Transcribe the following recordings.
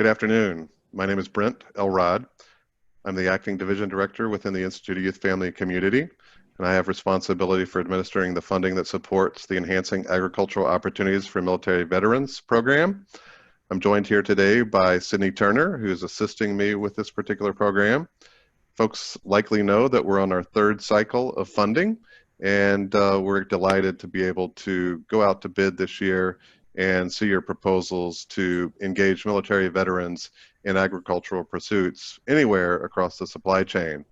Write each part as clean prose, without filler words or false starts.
Good afternoon. My name is Brent Elrod. I'm the Acting Division Director within the Institute of Youth, Family, and Community, and I have responsibility for administering the funding that supports the Enhancing Agricultural Opportunities for Military Veterans program. I'm joined here today by Sydney Turner, who is assisting me with this particular program. Folks likely know that we're on our third cycle of funding, and we're delighted to be able to go out to bid this year and see your proposals to engage military veterans in agricultural pursuits anywhere across the supply chain.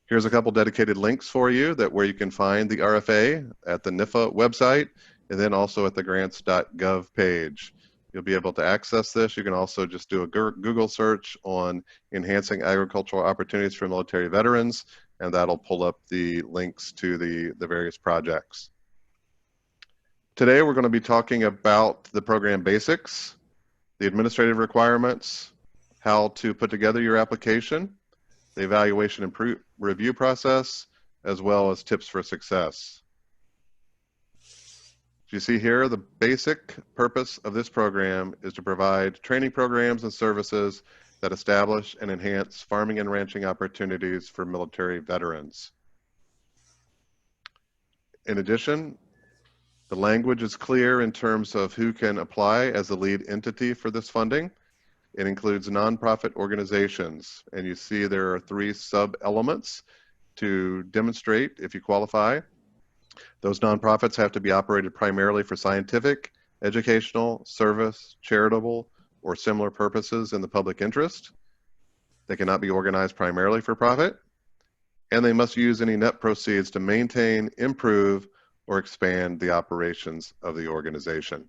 Here's a couple dedicated links for you where you can find the RFA at the NIFA website and then also at the grants.gov page. You'll be able to access this. You can also just do a Google search on Enhancing Agricultural Opportunities for Military Veterans, and that'll pull up the links to the various projects. Today we're going to be talking about the program basics, the administrative requirements, how to put together your application, the evaluation and review process, as well as tips for success. As you see here, the basic purpose of this program is to provide training programs and services that establish and enhance farming and ranching opportunities for military veterans. In addition, the language is clear in terms of who can apply as the lead entity for this funding. It includes nonprofit organizations, and you see there are 3 sub-elements to demonstrate if you qualify. Those nonprofits have to be operated primarily for scientific, educational, service, charitable, or similar purposes in the public interest. They cannot be organized primarily for profit, and they must use any net proceeds to maintain, improve, or expand the operations of the organization.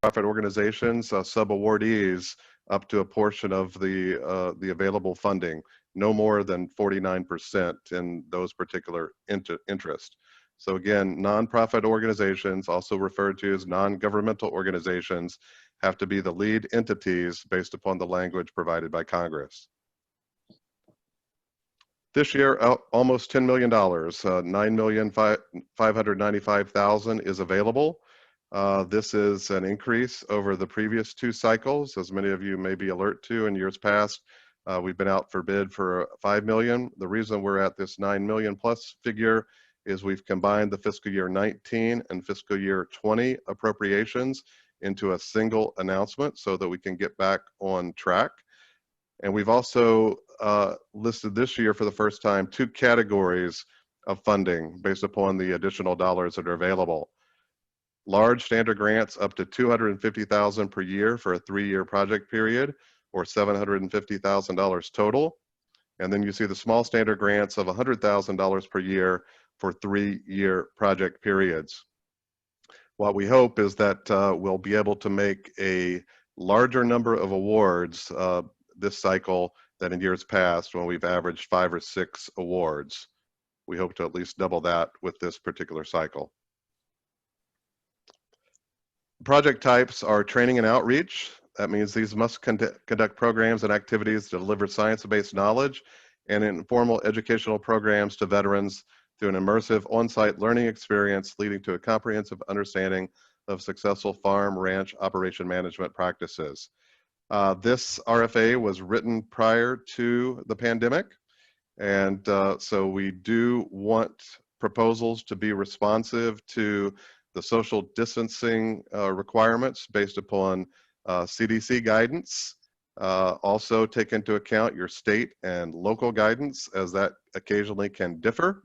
Profit organizations, subawardees, up to a portion of the available funding, no more than 49% in those particular interests. So again, nonprofit organizations, also referred to as non-governmental organizations, have to be the lead entities based upon the language provided by Congress. This year, almost $10 million, $9,595,000 is available. This is an increase over the previous 2 cycles. As many of you may be alert to in years past, we've been out for bid for $5 million. The reason we're at this $9 million plus figure is we've combined the fiscal year 19 and fiscal year 20 appropriations into a single announcement so that we can get back on track. And we've also listed this year for the first time 2 categories of funding based upon the additional dollars that are available. Large standard grants up to $250,000 per year for a 3-year project period, or $750,000 total. And then you see the small standard grants of $100,000 per year for 3-year project periods. What we hope is that we'll be able to make a larger number of awards this cycle than in years past when we've averaged 5 or 6 awards. We hope to at least double that with this particular cycle. Project types are training and outreach. That means these must conduct programs and activities to deliver science-based knowledge and informal educational programs to veterans through an immersive on-site learning experience leading to a comprehensive understanding of successful farm ranch operation management practices. This RFA was written prior to the pandemic, and so we do want proposals to be responsive to the social distancing requirements based upon CDC guidance. Also take into account your state and local guidance, as that occasionally can differ,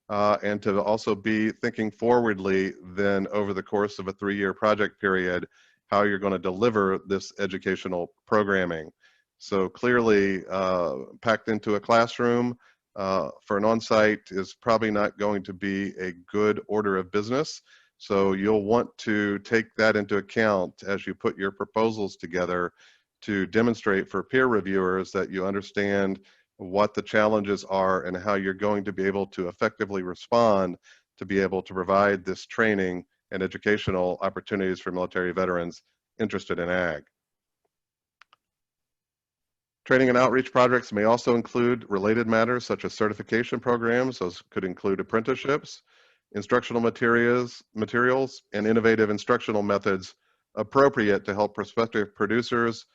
and to also be thinking forwardly then over the course of a 3-year project period how you're going to deliver this educational programming. So clearly packed into a classroom for an on-site is probably not going to be a good order of business. So you'll want to take that into account as you put your proposals together to demonstrate for peer reviewers that you understand what the challenges are and how you're going to be able to effectively respond to be able to provide this training and educational opportunities for military veterans interested in ag. Training and outreach projects may also include related matters such as certification programs. Those could include apprenticeships. instructional materials, and innovative instructional methods appropriate to help prospective producers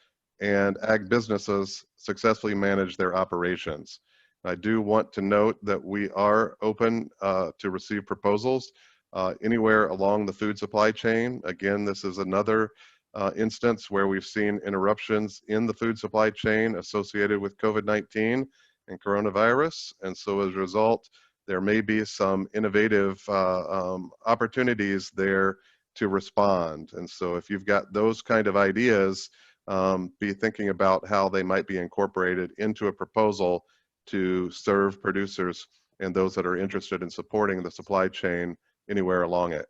and ag businesses successfully manage their operations. I do want to note that we are open to receive proposals anywhere along the food supply chain. Again, this is another instance where we've seen interruptions in the food supply chain associated with COVID-19 and coronavirus. And so as a result, there may be some innovative opportunities there to respond. And so if you've got those kind of ideas, be thinking about how they might be incorporated into a proposal to serve producers and those that are interested in supporting the supply chain anywhere along it.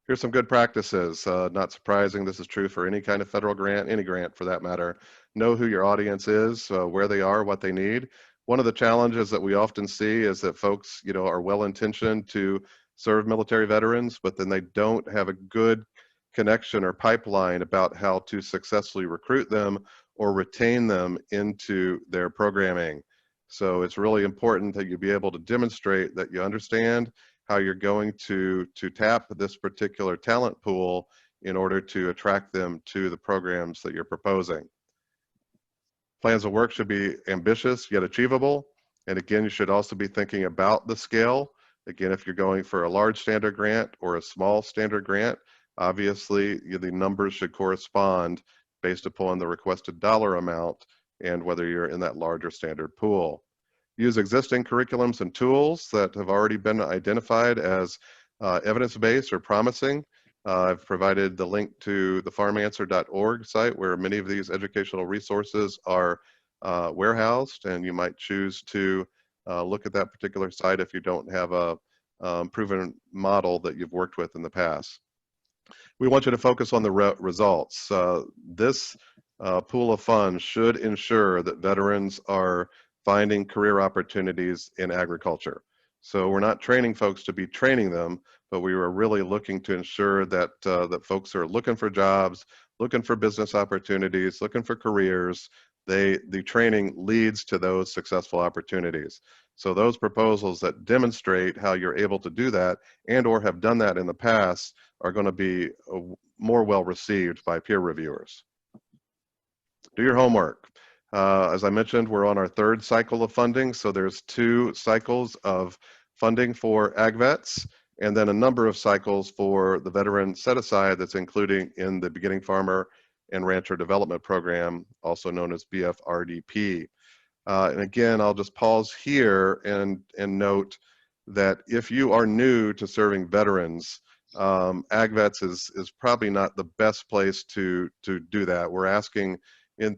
Here's some good practices. Not surprising, this is true for any kind of federal grant, any grant for that matter. Know who your audience is, where they are, what they need. One of the challenges that we often see is that folks, are well-intentioned to serve military veterans, but then they don't have a good connection or pipeline about how to successfully recruit them or retain them into their programming. So it's really important that you be able to demonstrate that you understand how you're going to tap this particular talent pool in order to attract them to the programs that you're proposing. Plans of work should be ambitious yet achievable. And again, you should also be thinking about the scale. Again, if you're going for a large standard grant or a small standard grant, obviously the numbers should correspond based upon the requested dollar amount and whether you're in that larger standard pool. Use existing curriculums and tools that have already been identified as evidence-based or promising. I've provided the link to the farmanswer.org site where many of these educational resources are warehoused, and you might choose to look at that particular site if you don't have a proven model that you've worked with in the past. We want you to focus on the results. This pool of funds should ensure that veterans are finding career opportunities in agriculture. So we're not training folks to be training them, but we were really looking to ensure that that folks are looking for jobs, looking for business opportunities, looking for careers. The training leads to those successful opportunities. So those proposals that demonstrate how you're able to do that and or have done that in the past are going to be more well received by peer reviewers. Do your homework. As I mentioned, we're on our third cycle of funding. So there's 2 cycles of funding for AgVets, and then a number of cycles for the veteran set-aside that's including in the Beginning Farmer and Rancher Development Program, also known as BFRDP. And again, I'll just pause here and note that if you are new to serving veterans, AgVets is probably not the best place to do that. We're asking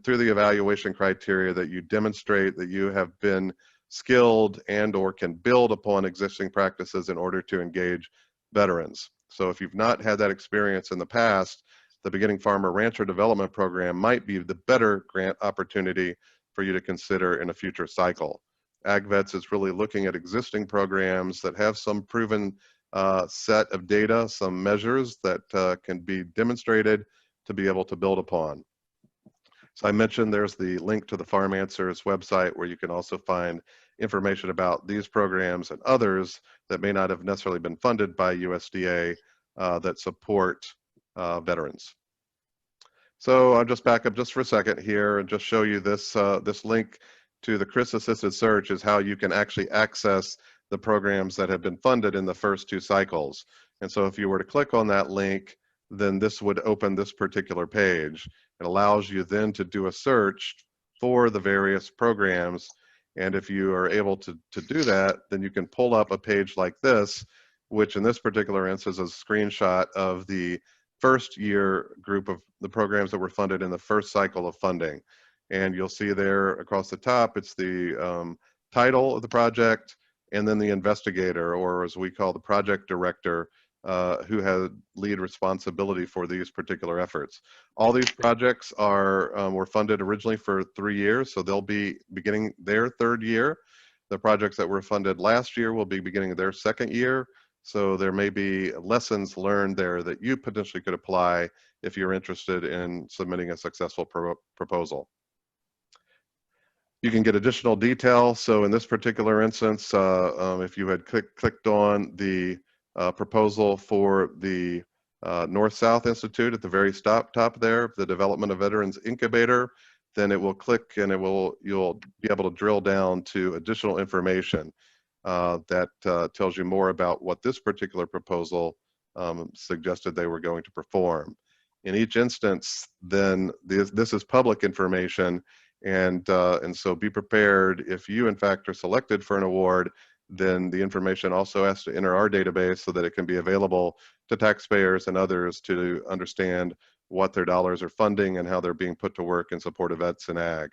through the evaluation criteria that you demonstrate that you have been skilled and or can build upon existing practices in order to engage veterans. So if you've not had that experience in the past, the Beginning Farmer Rancher Development Program might be the better grant opportunity for you to consider in a future cycle. AgVets is really looking at existing programs that have some proven set of data, some measures that can be demonstrated to be able to build upon. So I mentioned there's the link to the Farm Answers website where you can also find information about these programs and others that may not have necessarily been funded by USDA that support veterans. So I'll just back up just for a second here and just show you this, this link to the CRS Assisted Search is how you can actually access the programs that have been funded in the first 2 cycles. And so if you were to click on that link, then this would open this particular page. It allows you then to do a search for the various programs. And if you are able to do that, then you can pull up a page like this, which in this particular instance is a screenshot of the first year group of the programs that were funded in the first cycle of funding. And you'll see there across the top, it's the title of the project and then the investigator, or as we call the project director, who had lead responsibility for these particular efforts. All these projects were funded originally for 3 years, so they'll be beginning their 3rd year. The projects that were funded last year will be beginning their 2nd year. So there may be lessons learned there that you potentially could apply if you're interested in submitting a successful proposal. You can get additional detail. So in this particular instance, if you had clicked on the proposal for the North-South Institute at the very top there, the Development of Veterans Incubator, then it will click and you'll be able to drill down to additional information that tells you more about what this particular proposal suggested they were going to perform. In each instance, then this is public information, and so be prepared if you in fact are selected for an award, then the information also has to enter our database so that it can be available to taxpayers and others to understand what their dollars are funding and how they're being put to work in support of vets and ag.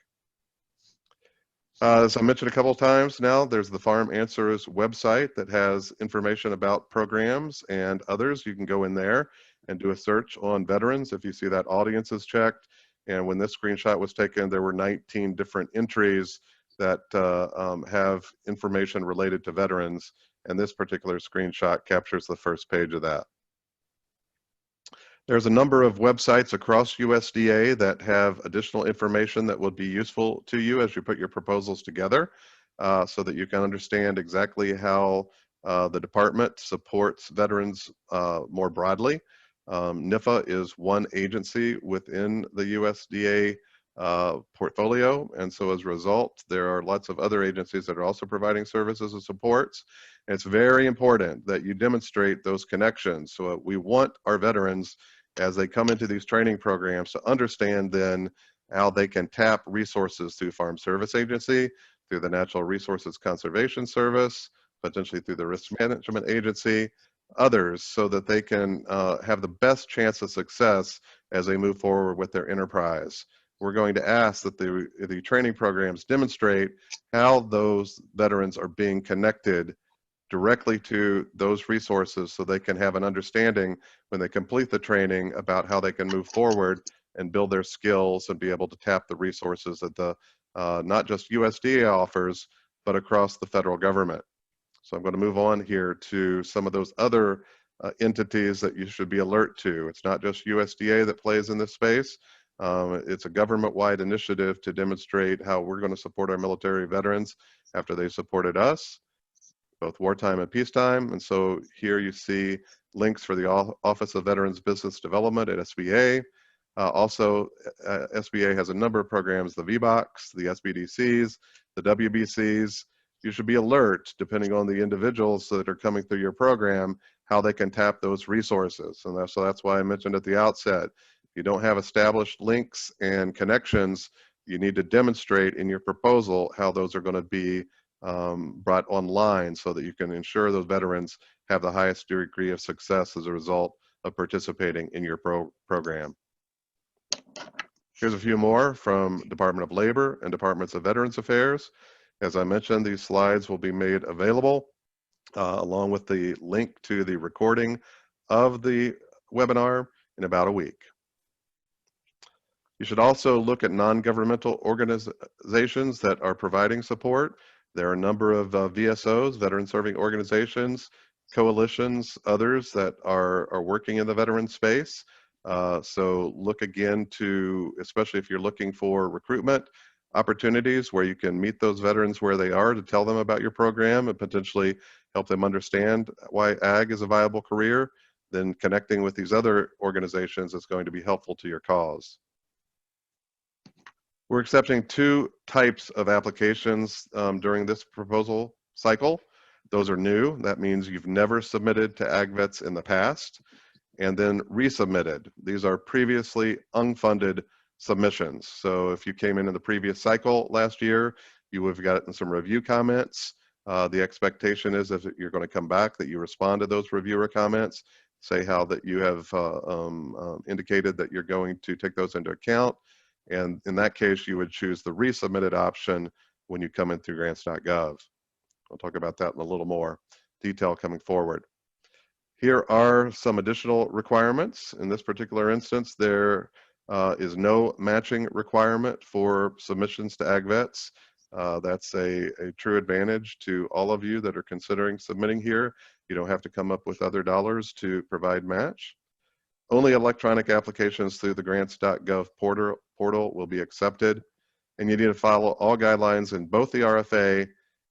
As I mentioned a couple of times now, there's the Farm Answers website that has information about programs and others. You can go in there and do a search on veterans if you see that audience is checked. And when this screenshot was taken, there were 19 different entries that have information related to veterans. And this particular screenshot captures the first page of that. There's a number of websites across USDA that have additional information that will be useful to you as you put your proposals together so that you can understand exactly how the department supports veterans more broadly. NIFA is one agency within the USDA portfolio, and so as a result, there are lots of other agencies that are also providing services and supports. And it's very important that you demonstrate those connections. So we want our veterans, as they come into these training programs, to understand then how they can tap resources through Farm Service Agency, through the Natural Resources Conservation Service, potentially through the Risk Management Agency, others, so that they can have the best chance of success as they move forward with their enterprise. We're going to ask that the training programs demonstrate how those veterans are being connected directly to those resources so they can have an understanding when they complete the training about how they can move forward and build their skills and be able to tap the resources that the not just USDA offers, but across the federal government. So I'm going to move on here to some of those other entities that you should be alert to. It's not just USDA that plays in this space. It's a government-wide initiative to demonstrate how we're going to support our military veterans after they supported us, both wartime and peacetime. And so here you see links for the Office of Veterans Business Development at SBA. Also, SBA has a number of programs, the VBOCs, the SBDCs, the WBCs. You should be alert, depending on the individuals that are coming through your program, how they can tap those resources. And so that's why I mentioned at the outset, if you don't have established links and connections, you need to demonstrate in your proposal how those are going to be brought online so that you can ensure those veterans have the highest degree of success as a result of participating in your program. Here's a few more from Department of Labor and Departments of Veterans Affairs. As I mentioned, these slides will be made available along with the link to the recording of the webinar in about a week. You should also look at non-governmental organizations that are providing support. There are a number of VSOs, veteran serving organizations, coalitions, others that are working in the veteran space. So look again to, especially if you're looking for recruitment opportunities where you can meet those veterans where they are to tell them about your program and potentially help them understand why ag is a viable career, then connecting with these other organizations is going to be helpful to your cause. We're accepting two types of applications during this proposal cycle. Those are new. That means you've never submitted to AgVets in the past, and then resubmitted. These are previously unfunded submissions. So if you came in the previous cycle last year, you would have gotten some review comments. The expectation is if you're going to come back that you respond to those reviewer comments, say how that you have indicated that you're going to take those into account. And in that case, you would choose the resubmitted option when you come in through grants.gov. I'll talk about that in a little more detail coming forward. Here are some additional requirements. In this particular instance, there is no matching requirement for submissions to AgVets. That's a true advantage to all of you that are considering submitting here. You don't have to come up with other dollars to provide match. Only electronic applications through the grants.gov portal will be accepted. and you need to follow all guidelines in both the RFA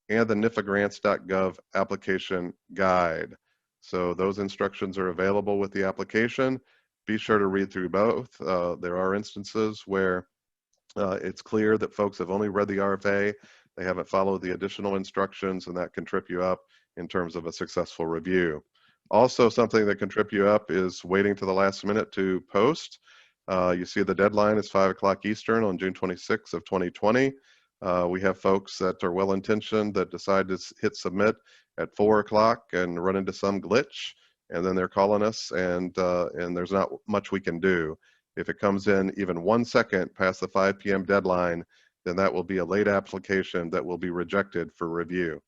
and the NIFAGrants.gov application guide. So those instructions are available with the application. Be sure to read through both. There are instances where it's clear that folks have only read the RFA, they haven't followed the additional instructions, and that can trip you up in terms of a successful review. Also, something that can trip you up is waiting to the last minute to post. You see the deadline is 5 o'clock Eastern on June 26th of 2020. We have folks that are well-intentioned that decide to hit submit at 4 o'clock and run into some glitch, and then they're calling us, and there's not much we can do. If it comes in even 1 second past the 5 p.m. deadline, then that will be a late application that will be rejected for review.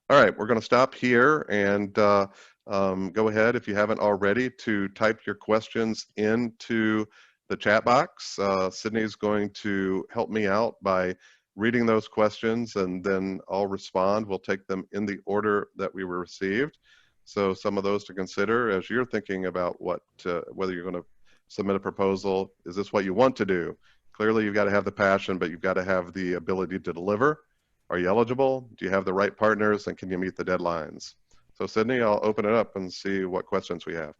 All right, we're going to stop here and go ahead, if you haven't already, to type your questions into the chat box. Sydney's going to help me out by reading those questions, and then I'll respond. We'll take them in the order that we were received. So some of those to consider as you're thinking about whether you're going to submit a proposal. Is this what you want to do? Clearly, you've got to have the passion, but you've got to have the ability to deliver. Are you eligible? Do you have the right partners, and can you meet the deadlines? So Sydney, I'll open it up and see what questions we have.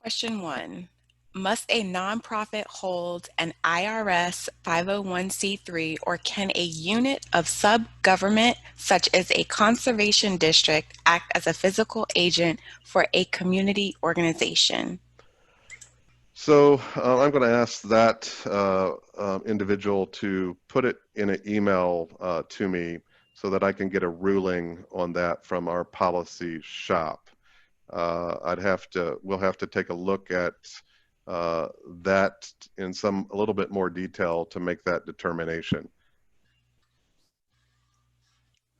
Question 1. Must a nonprofit hold an IRS 501c3, or can a unit of sub-government, such as a conservation district, act as a physical agent for a community organization? So I'm going to ask that individual to put it in an email to me so that I can get a ruling on that from our policy shop. We'll have to take a look at that in a little bit more detail to make that determination.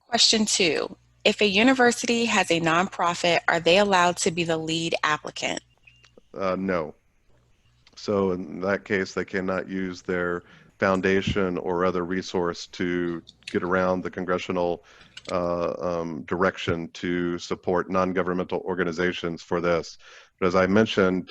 Question 2. If a university has a nonprofit, are they allowed to be the lead applicant? No. So in that case, they cannot use their foundation or other resource to get around the congressional direction to support non-governmental organizations for this. But as I mentioned,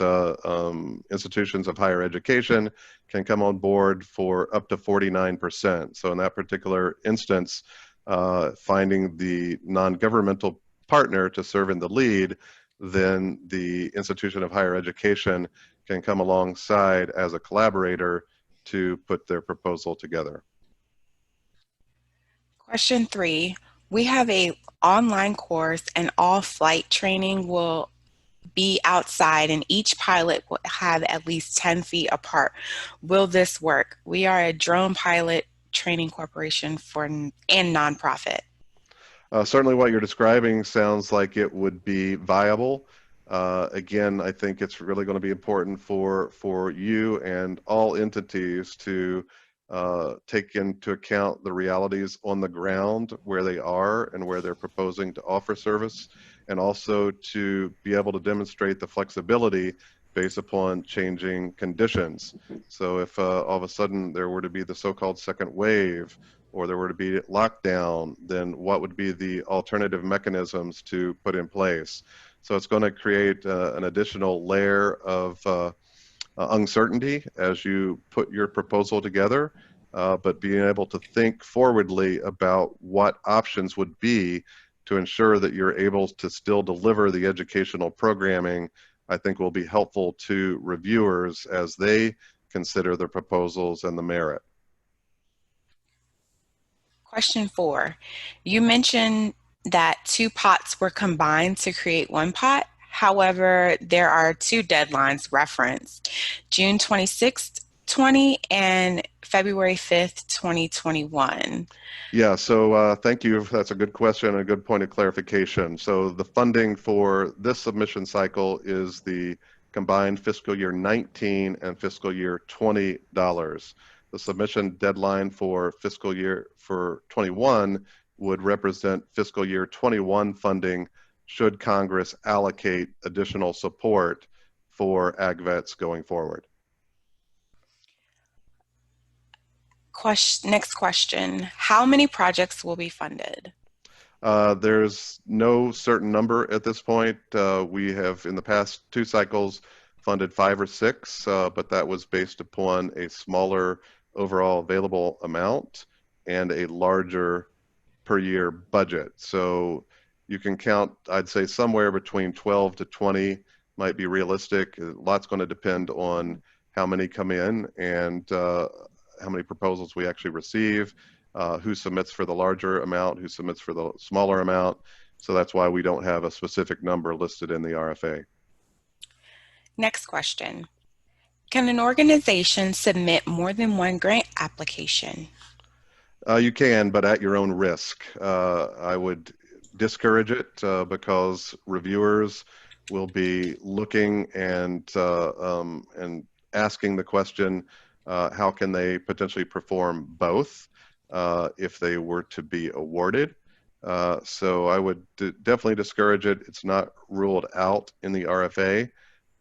institutions of higher education can come on board for up to 49%. So in that particular instance, finding the non-governmental partner to serve in the lead, then the institution of higher education can come alongside as a collaborator to put their proposal together. Question 3. We have an online course and all flight training will be outside and each pilot will have at least 10 feet apart. Will this work? We are a drone pilot training corporation and nonprofit. Certainly what you're describing sounds like it would be viable. Again, I think it's really going to be important for you and all entities to take into account the realities on the ground where they are and where they're proposing to offer service, and also to be able to demonstrate the flexibility based upon changing conditions. So if all of a sudden there were to be the so-called second wave, or there were to be lockdown, then what would be the alternative mechanisms to put in place? So it's going to create an additional layer of uncertainty as you put your proposal together, but being able to think forwardly about what options would be to ensure that you're able to still deliver the educational programming, I think will be helpful to reviewers as they consider the proposals and the merit. Question 4. You mentioned that 2 pots were combined to create 1 pot. However, there are 2 deadlines referenced, June 26th, 20 and February 5th, 2021. Yeah, so thank you. That's a good question and a good point of clarification. So the funding for this submission cycle is the combined fiscal year 19 and fiscal year 20 dollars. The submission deadline for fiscal year for 21 would represent fiscal year 21 funding should Congress allocate additional support for AgVets going forward. Next question. How many projects will be funded? There's no certain number at this point. We have in the past 2 cycles funded 5 or 6, but that was based upon a smaller overall available amount and a larger per year budget. So you can count, I'd say somewhere between 12 to 20 might be realistic. A lot's going to depend on how many come in and how many proposals we actually receive, who submits for the larger amount, who submits for the smaller amount. So that's why we don't have a specific number listed in the RFA. Next question. Can an organization submit more than one grant application? You can, but at your own risk. I would discourage it because reviewers will be looking and asking the question, how can they potentially perform both if they were to be awarded? So I would definitely discourage it. It's not ruled out in the RFA.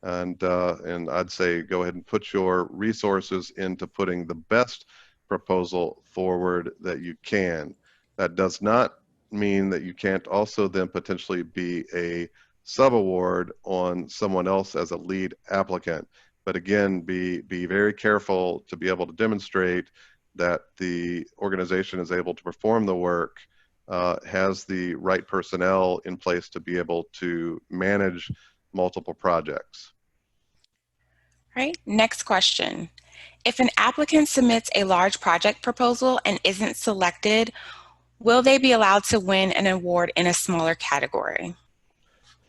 And I'd say go ahead and put your resources into putting the best proposal forward that you can. That does not mean that you can't also then potentially be a subaward on someone else as a lead applicant. But again, be very careful to be able to demonstrate that the organization is able to perform the work, has the right personnel in place to be able to manage multiple projects. All right, next question. If an applicant submits a large project proposal and isn't selected, will they be allowed to win an award in a smaller category?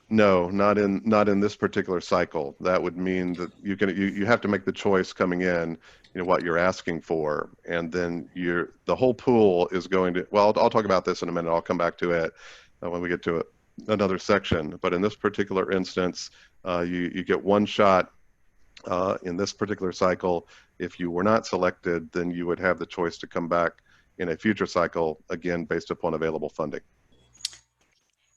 No, not in this particular cycle. That would mean that you have to make the choice coming in, what you're asking for, and then the whole pool is going to. Well, I'll talk about this in a minute. I'll come back to it when we get to it, another section. But in this particular instance, you get one shot in this particular cycle. If you were not selected, then you would have the choice to come back in a future cycle, again, based upon available funding.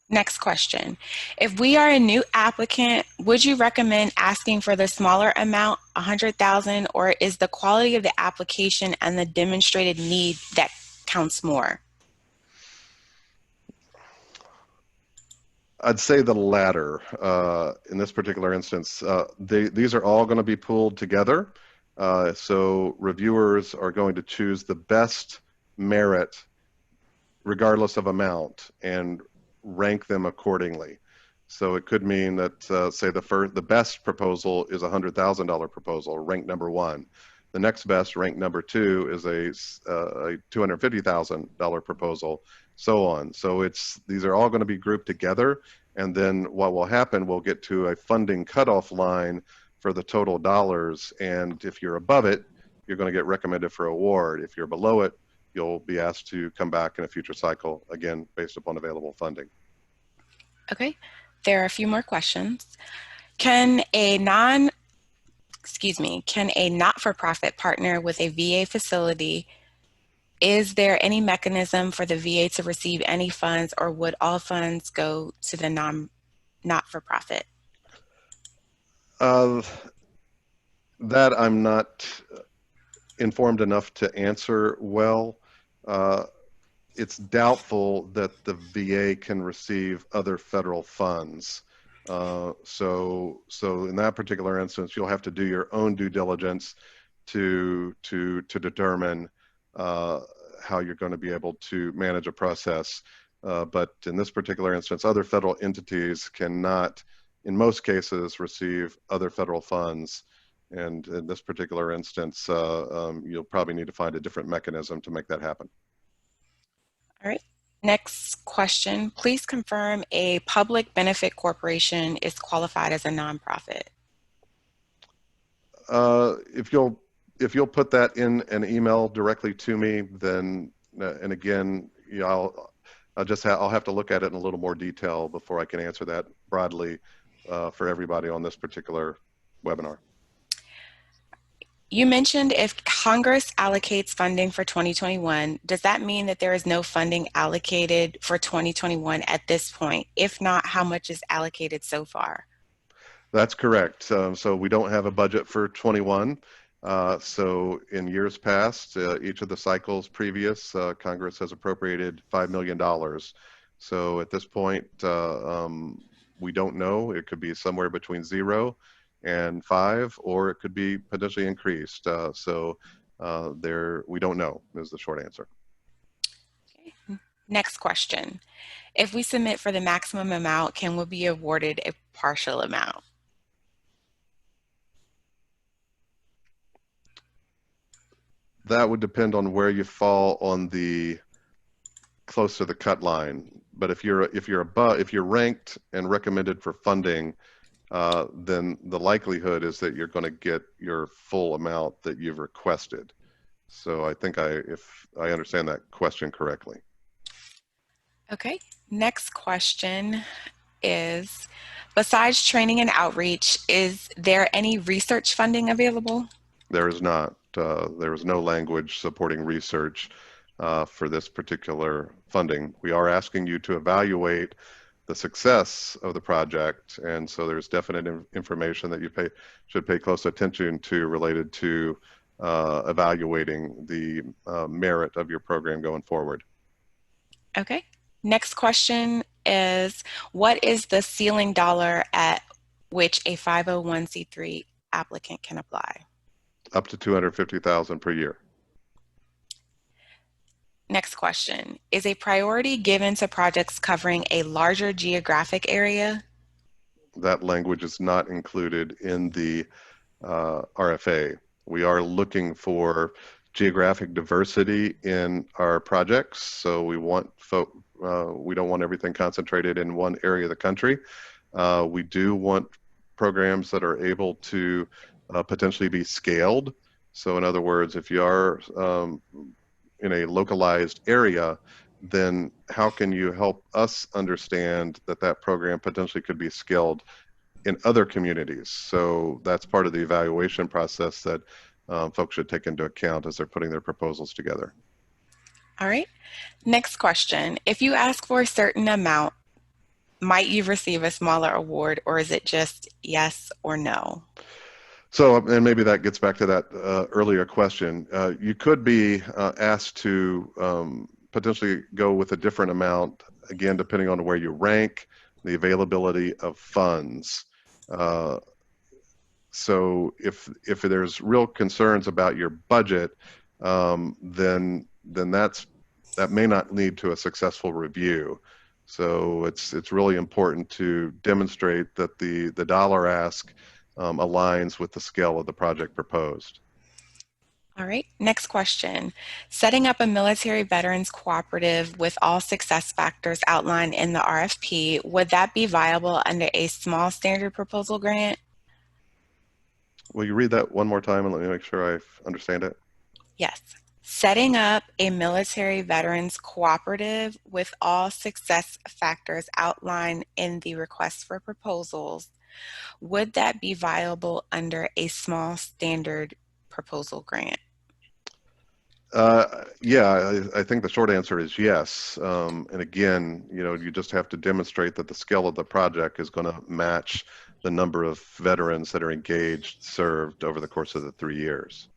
Next question. If we are a new applicant, would you recommend asking for the smaller amount, 100,000, or is the quality of the application and the demonstrated need that counts more? I'd say the latter in this particular instance. These are all going to be pooled together. So reviewers are going to choose the best merit regardless of amount and rank them accordingly. So it could mean that, say, the best proposal is a $100,000 proposal, ranked number one. The next best, ranked number two, is a $250,000 proposal, so on. So these are all going to be grouped together, and then what will happen, we'll get to a funding cutoff line for the total dollars, and if you're above it, you're going to get recommended for award. If you're below it, you'll be asked to come back in a future cycle, again, based upon available funding. Okay, there are a few more questions. Can a not-for-profit partner with a VA facility? Is there any mechanism for the VA to receive any funds, or would all funds go to the not-for-profit? That I'm not informed enough to answer well. It's doubtful that the VA can receive other federal funds. So in that particular instance, you'll have to do your own due diligence to determine how you're going to be able to manage a process. But in this particular instance, other federal entities cannot, in most cases, receive other federal funds. And in this particular instance, you'll probably need to find a different mechanism to make that happen. All right. Next question. Please confirm a public benefit corporation is qualified as a nonprofit. If you'll put that in an email directly to me, then and again, I'll have to look at it in a little more detail before I can answer that broadly for everybody on this particular webinar. You mentioned if Congress allocates funding for 2021, does that mean that there is no funding allocated for 2021 at this point? If not, how much is allocated so far? That's correct. So we don't have a budget for 21. So in years past, each of the cycles previous, Congress has appropriated $5 million. So at this point, we don't know. It could be somewhere between 0 and 5, or it could be potentially increased. So we don't know is the short answer. Okay. Next question. If we submit for the maximum amount, can we be awarded a partial amount? That would depend on where you fall on the close to the cut line. But if you're ranked and recommended for funding, then the likelihood is that you're going to get your full amount that you've requested. So I think if I understand that question correctly. Okay. Next question is, besides training and outreach, is there any research funding available? There is not. There is no language supporting research for this particular funding. We are asking you to evaluate the success of the project, and so there's definite information that you should pay close attention to related to evaluating the merit of your program going forward. Okay. Next question is, what is the ceiling dollar at which a 501c3 applicant can apply? Up to $250,000 per year. Next question, is a priority given to projects covering a larger geographic area? That language is not included in the RFA. We are looking for geographic diversity in our projects, so we don't want everything concentrated in one area of the country. We do want programs that are able to potentially be scaled. So in other words, if you are in a localized area, then how can you help us understand that that program potentially could be scaled in other communities? So that's part of the evaluation process that folks should take into account as they're putting their proposals together. All right. Next question. If you ask for a certain amount, might you receive a smaller award, or is it just yes or no? So, and maybe that gets back to that earlier question. You could be asked to potentially go with a different amount, again, depending on where you rank, the availability of funds. So if there's real concerns about your budget, then that may not lead to a successful review. So it's really important to demonstrate that the dollar ask aligns with the scale of the project proposed. All right, next question. Setting up a military veterans cooperative with all success factors outlined in the RFP, would that be viable under a small standard proposal grant? Will you read that one more time and let me make sure I understand it? Yes. Setting up a military veterans cooperative with all success factors outlined in the request for proposals, would that be viable under a small standard proposal grant? Yeah, I think the short answer is yes. And again, you just have to demonstrate that the scale of the project is going to match the number of veterans that are engaged, served over the course of the 3 years.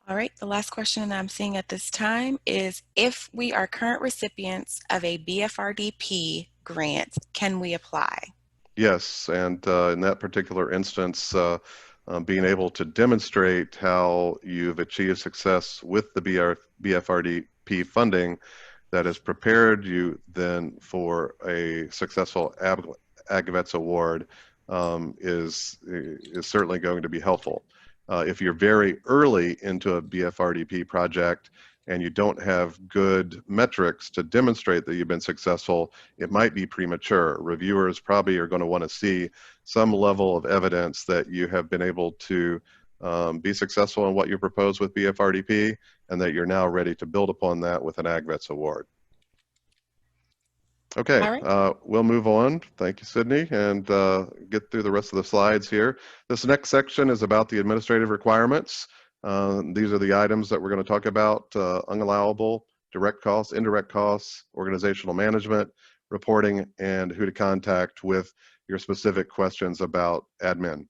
All right, the last question that I'm seeing at this time is, if we are current recipients of a BFRDP grant, can we apply? Yes, and in that particular instance, being able to demonstrate how you've achieved success with the BFRDP funding that has prepared you then for a successful AgVets award is certainly going to be helpful. If you're very early into a BFRDP project and you don't have good metrics to demonstrate that you've been successful, it might be premature. Reviewers probably are going to want to see some level of evidence that you have been able to be successful in what you propose with BFRDP and that you're now ready to build upon that with an AgVets award. Okay, right. We'll move on. Thank you, Sydney, and get through the rest of the slides here. This next section is about the administrative requirements. These are the items that we're going to talk about: unallowable, direct costs, indirect costs, organizational management, reporting, and who to contact with your specific questions about admin.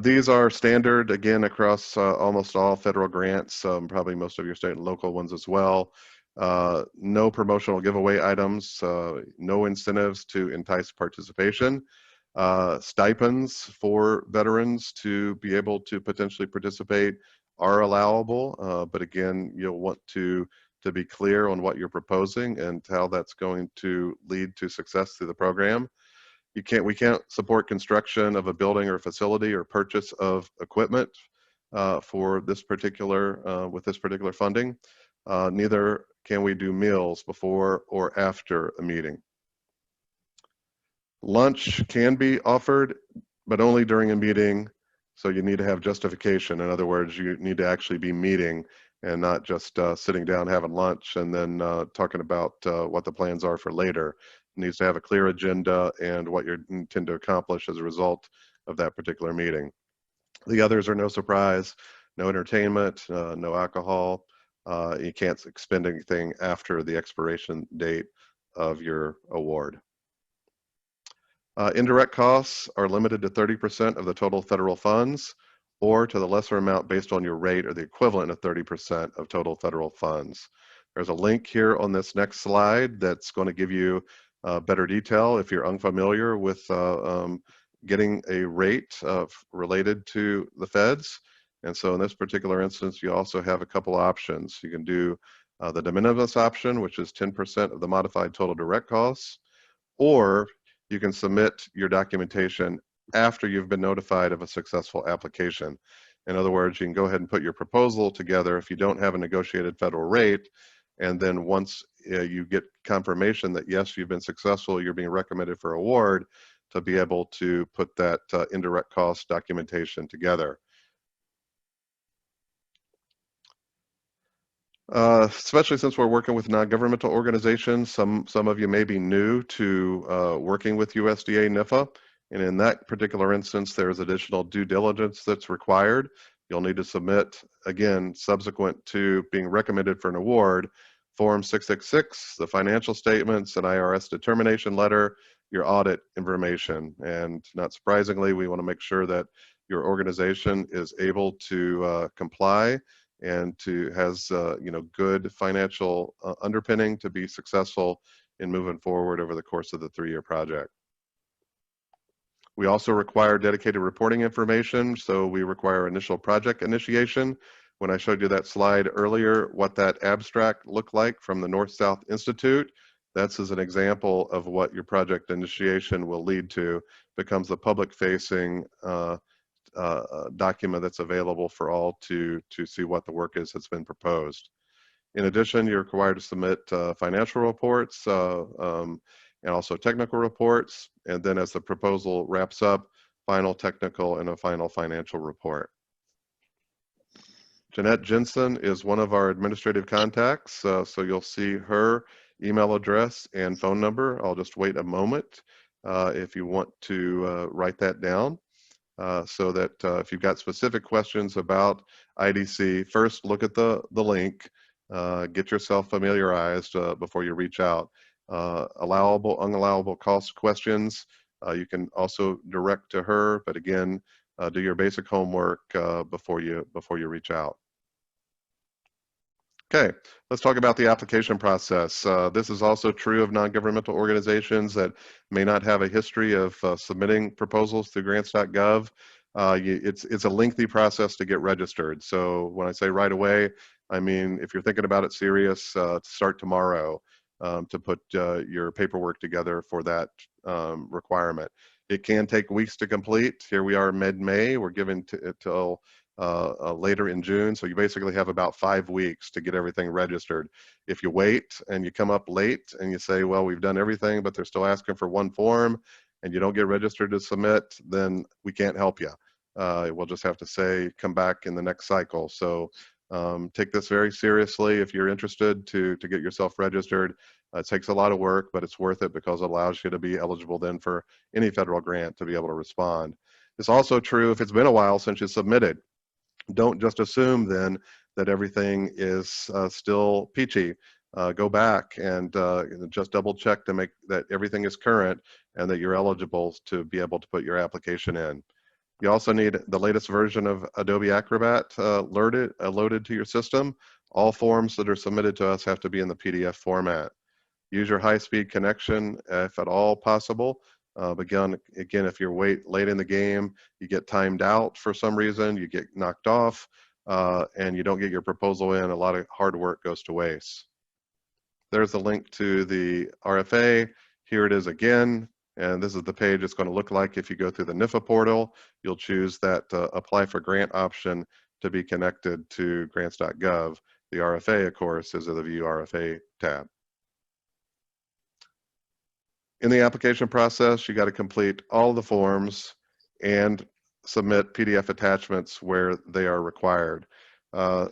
These are standard, again, across almost all federal grants, probably most of your state and local ones as well. No promotional giveaway items, no incentives to entice participation, stipends for veterans to be able to potentially participate are allowable, but again, you'll want to be clear on what you're proposing and how that's going to lead to success through the program. We can't support construction of a building or facility or purchase of equipment for this particular with this particular funding. Neither can we do meals before or after a meeting. Lunch can be offered, but only during a meeting. So you need to have justification. In other words, you need to actually be meeting and not just sitting down having lunch and then talking about what the plans are for later. It needs to have a clear agenda and what you intend to accomplish as a result of that particular meeting. The others are no surprise, no entertainment, no alcohol. You can't expend anything after the expiration date of your award. Indirect costs are limited to 30% of the total federal funds or to the lesser amount based on your rate or the equivalent of 30% of total federal funds. There's a link here on this next slide that's going to give you better detail if you're unfamiliar with getting a rate related to the feds. And so in this particular instance, you also have a couple options. You can do the DeMinimis option, which is 10% of the modified total direct costs, or you can submit your documentation after you've been notified of a successful application. In other words, you can go ahead and put your proposal together if you don't have a negotiated federal rate, and then once you get confirmation that yes, you've been successful, you're being recommended for award, to be able to put that indirect cost documentation together. Especially since we're working with non-governmental organizations, some of you may be new to working with USDA NIFA, and in that particular instance, there's additional due diligence that's required. You'll need to submit, again, subsequent to being recommended for an award, Form 666, the financial statements, an IRS determination letter, your audit information. And not surprisingly, we want to make sure that your organization is able to comply and has good financial underpinning to be successful in moving forward over the course of the 3-year project. We also require dedicated reporting information, so we require initial project initiation. When I showed you that slide earlier, what that abstract looked like from the North-South Institute, that's as an example of what your project initiation will lead to, becomes a public-facing document that's available for all to see what the work is that's been proposed. In addition, you're required to submit financial reports and also technical reports, and then as the proposal wraps up, final technical and a final financial report. Jeanette Jensen is one of our administrative contacts, so you'll see her email address and phone number. I'll just wait a moment if you want to write that down. So that if you've got specific questions about IDC, first look at the link, get yourself familiarized before you reach out. Allowable, unallowable cost questions, you can also direct to her, but again, do your basic homework before you reach out. Okay, let's talk about the application process. This is also true of non-governmental organizations that may not have a history of submitting proposals through grants.gov. It's a lengthy process to get registered. So when I say right away, I mean if you're thinking about it serious, start tomorrow to put your paperwork together for that requirement. It can take weeks to complete. Here we are mid-May. We're given till later in June, so you basically have about 5 weeks to get everything registered. If you wait and you come up late and you say, well, we've done everything, but they're still asking for one form, and you don't get registered to submit, then we can't help you. We'll just have to say, come back in the next cycle. So take this very seriously. If you're interested to get yourself registered, it takes a lot of work, but it's worth it because it allows you to be eligible then for any federal grant to be able to respond. It's also true if it's been a while since you submitted. Don't just assume then that everything is still peachy. Go back and just double check to make that everything is current and that you're eligible to be able to put your application in. You also need the latest version of Adobe Acrobat loaded to your system. All forms that are submitted to us have to be in the PDF format. Use your high-speed connection if at all possible. Again, if you're late in the game, you get timed out for some reason, you get knocked off, and you don't get your proposal in, a lot of hard work goes to waste. There's the link to the RFA. Here it is again, and this is the page it's going to look like if you go through the NIFA portal. You'll choose that apply for grant option to be connected to grants.gov. The RFA, of course, is in the View RFA tab. In the application process, you got to complete all the forms and submit PDF attachments where they are required.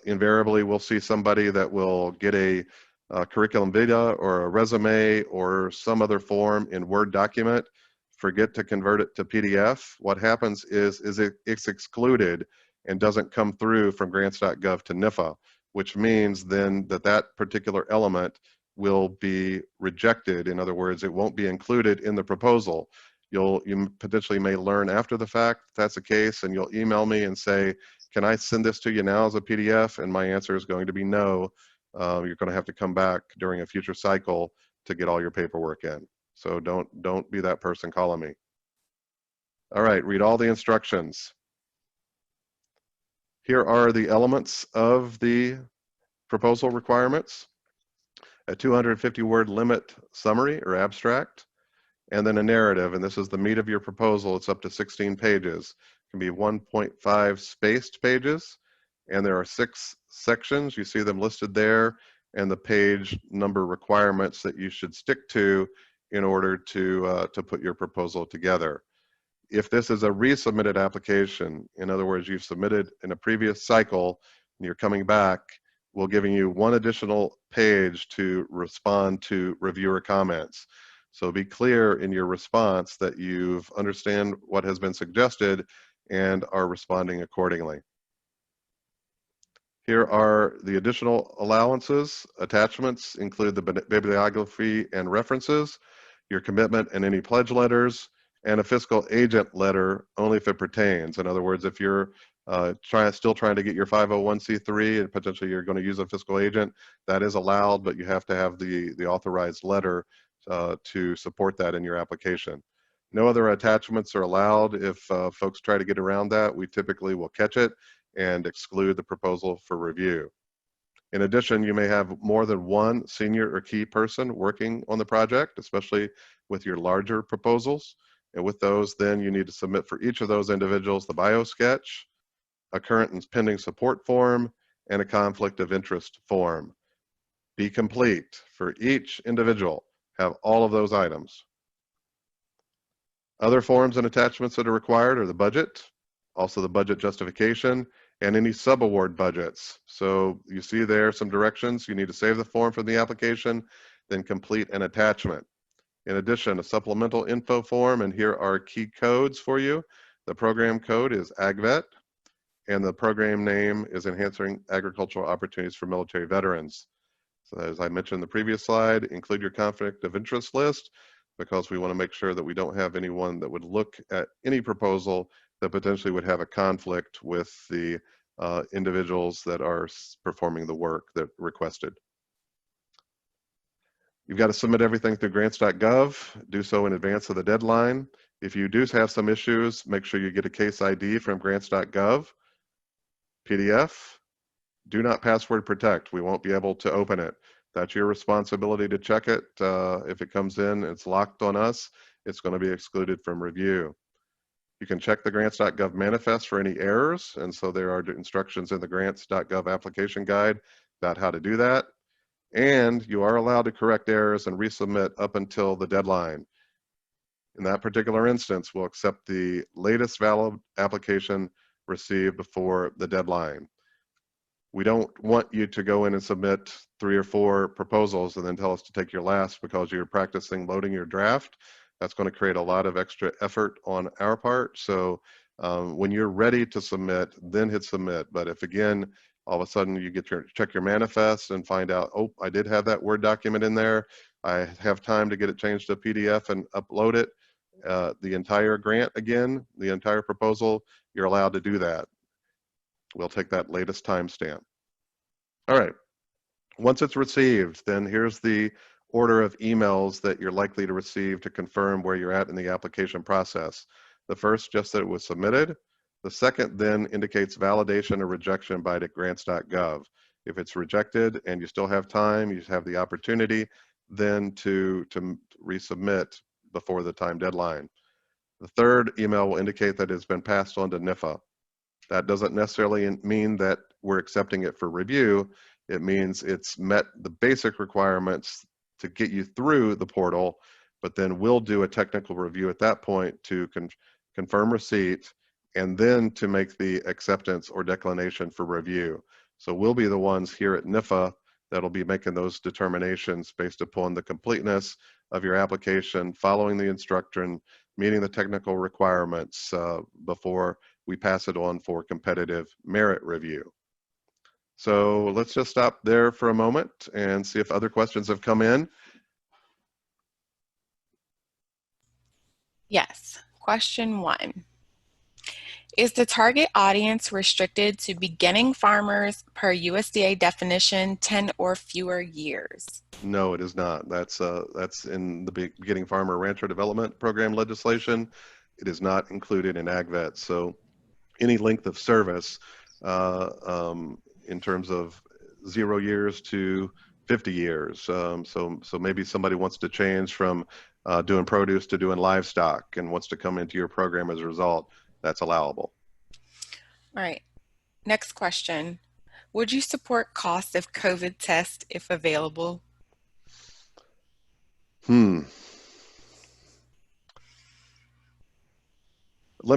Invariably, we'll see somebody that will get a curriculum vitae or a resume or some other form in Word document, forget to convert it to PDF. What happens is it's excluded and doesn't come through from grants.gov to NIFA, which means then that particular element will be rejected. In other words, it won't be included in the proposal. You potentially may learn after the fact if that's the case, and you'll email me and say, can I send this to you now as a PDF? And my answer is going to be no. You're going to have to come back during a future cycle to get all your paperwork in. So don't be that person calling me. All right, read all the instructions. Here are the elements of the proposal requirements: a 250-word limit summary or abstract, and then a narrative. And this is the meat of your proposal. It's up to 16 pages. It can be 1.5 spaced pages, and there are 6 sections. You see them listed there, and the page number requirements that you should stick to in order to put your proposal together. If this is a resubmitted application, in other words, you've submitted in a previous cycle and you're coming back, we're giving you 1 additional page to respond to reviewer comments. So be clear in your response that you've understand what has been suggested and are responding accordingly. Here are the additional allowances. Attachments include the bibliography and references, your commitment and any pledge letters, and a fiscal agent letter only if it pertains. In other words, if you're still trying to get your 501c3 and potentially you're going to use a fiscal agent, that is allowed, but you have to have the authorized letter to support that in your application. No other attachments are allowed. If folks try to get around that, we typically will catch it and exclude the proposal for review. In addition, you may have more than one senior or key person working on the project, especially with your larger proposals. And with those, then you need to submit for each of those individuals the bio sketch, a current and pending support form, and a conflict of interest form. Be complete for each individual. Have all of those items. Other forms and attachments that are required are the budget, also the budget justification, and any subaward budgets. So you see there some directions. You need to save the form from the application, then complete an attachment. In addition, a supplemental info form, and here are key codes for you. The program code is AgVet, and the program name is Enhancing Agricultural Opportunities for Military Veterans. So as I mentioned in the previous slide, include your conflict of interest list, because we want to make sure that we don't have anyone that would look at any proposal that potentially would have a conflict with the individuals that are performing the work that requested. You've got to submit everything through grants.gov. Do so in advance of the deadline. If you do have some issues, make sure you get a case ID from grants.gov. PDF. Do not password protect. We won't be able to open it. That's your responsibility to check it. If it comes in, it's locked on us, it's going to be excluded from review. You can check the grants.gov manifest for any errors, and so there are instructions in the grants.gov application guide about how to do that. And you are allowed to correct errors and resubmit up until the deadline. In that particular instance, we'll accept the latest valid application received before the deadline. We don't want you to go in and submit 3 or 4 proposals and then tell us to take your last because you're practicing loading your draft. That's going to create a lot of extra effort on our part. So when you're ready to submit, then hit submit. But if again, all of a sudden you check your manifest and find out, oh, I did have that Word document in there, I have time to get it changed to PDF and upload it, the entire grant again, the entire proposal, you're allowed to do that. We'll take that latest timestamp. All right, once it's received, then here's the order of emails that you're likely to receive to confirm where you're at in the application process. The first, just that it was submitted. The second then indicates validation or rejection by the grants.gov. If it's rejected and you still have time, you have the opportunity then to resubmit before the time deadline. The third email will indicate that it's been passed on to NIFA. That doesn't necessarily mean that we're accepting it for review. It means it's met the basic requirements to get you through the portal, but then we'll do a technical review at that point to confirm receipt and then to make the acceptance or declination for review. So we'll be the ones here at NIFA that'll be making those determinations based upon the completeness of your application, following the instruction, meeting the technical requirements before we pass it on for competitive merit review. So let's just stop there for a moment and see if other questions have come in. Yes. Question 1. Is the target audience restricted to beginning farmers per USDA definition 10 or fewer years? No, it is not. That's in the Beginning Farmer Rancher Development Program legislation. It is not included in AgVets. So any length of service in terms of 0 years to 50 years. So maybe somebody wants to change from doing produce to doing livestock and wants to come into your program as a result. That's allowable. All right. Next question. Would you support cost of COVID test if available? Let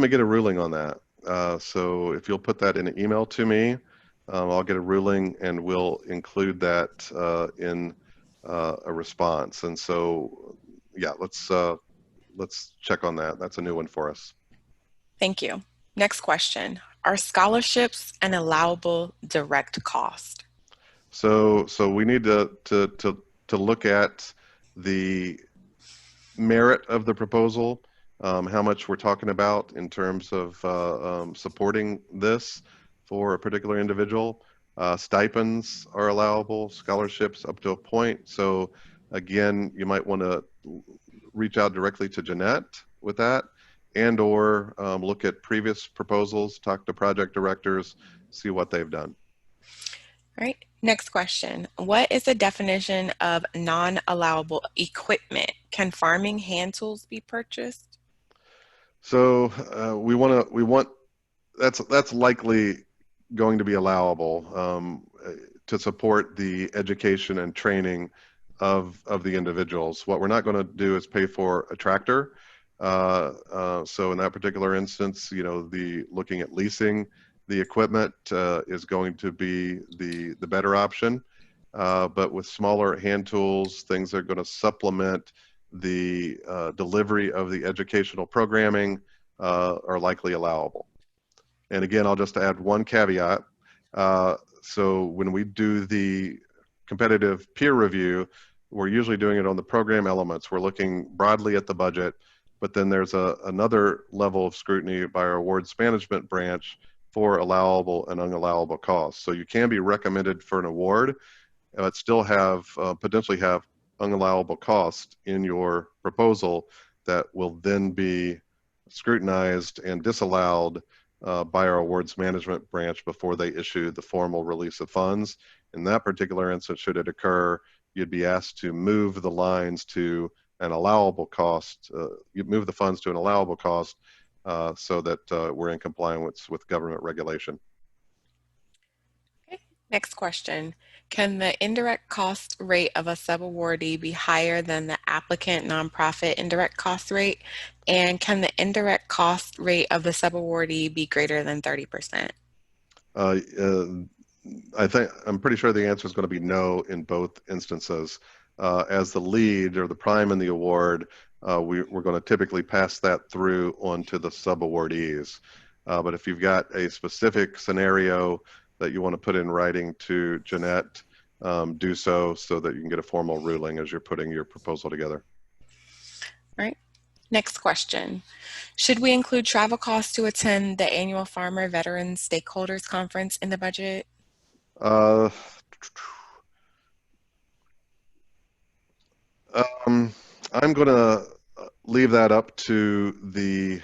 me get a ruling on that. So if you'll put that in an email to me, I'll get a ruling and we'll include that in a response. And so, yeah, let's check on that. That's a new one for us. Thank you. Next question. Are scholarships an allowable direct cost? So we need to look at the merit of the proposal, how much we're talking about in terms of supporting this for a particular individual. Stipends are allowable, scholarships up to a point. So again, you might want to reach out directly to Jeanette with that, and or look at previous proposals, talk to project directors, see what they've done. All right. Next question. What is the definition of non-allowable equipment? Can farming hand tools be purchased? So we want that's likely going to be allowable to support the education and training of the individuals. What we're not going to do is pay for a tractor. So in that particular instance, looking at leasing the equipment is going to be the better option. But with smaller hand tools, things that are going to supplement the delivery of the educational programming are likely allowable. And again, I'll just add one caveat. So when we do the competitive peer review, we're usually doing it on the program elements. We're looking broadly at the budget, but then there's another level of scrutiny by our awards management branch for allowable and unallowable costs. So you can be recommended for an award, but still have potentially have unallowable costs in your proposal that will then be scrutinized and disallowed by our awards management branch before they issue the formal release of funds. In that particular instance, should it occur, you'd be asked to move the lines to an allowable cost, you move the funds to an allowable cost so that we're in compliance with government regulation. Okay. Next question. Can the indirect cost rate of a subawardee be higher than the applicant nonprofit indirect cost rate? And can the indirect cost rate of the subawardee be greater than 30%? I'm pretty sure the answer is going to be no in both instances. As the lead or the prime in the award, we're going to typically pass that through onto the subawardees. But if you've got a specific scenario that you want to put in writing to Jeanette, do so that you can get a formal ruling as you're putting your proposal together. All right. Next question. Should we include travel costs to attend the annual Farmer Veterans Stakeholders Conference in the budget? I'm going to leave that up to the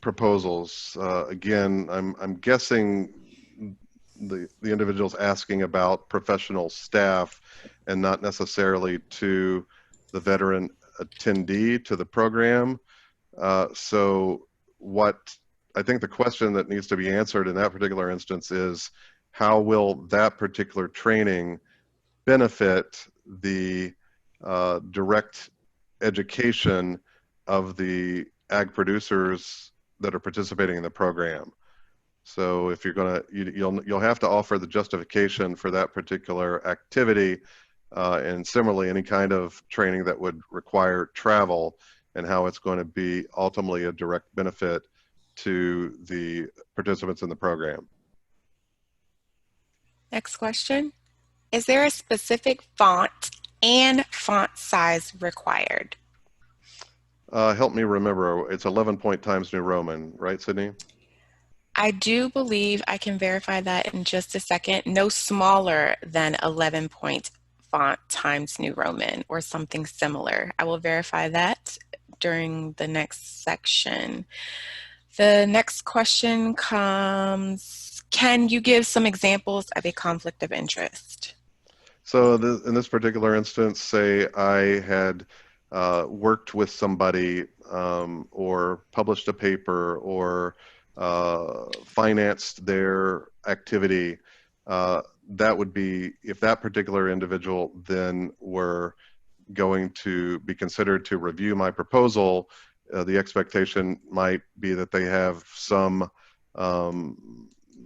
proposals. Again, I'm guessing the individual's asking about professional staff and not necessarily to the veteran attendee to the program. So what I think the question that needs to be answered in that particular instance is, how will that particular training benefit the direct education of the ag producers that are participating in the program? So if you're going to, you'll have to offer the justification for that particular activity, and similarly, any kind of training that would require travel and how it's going to be ultimately a direct benefit to the participants in the program. Next question. Is there a specific font and font size required? Help me remember, it's 11-point Times New Roman, right, Sydney? I do believe I can verify that in just a second. No smaller than 11-point font Times New Roman or something similar. I will verify that during the next section. The next question comes, can you give some examples of a conflict of interest? So in this particular instance, say I had worked with somebody or published a paper or financed their activity, that would be, if that particular individual then were going to be considered to review my proposal, the expectation might be that they have some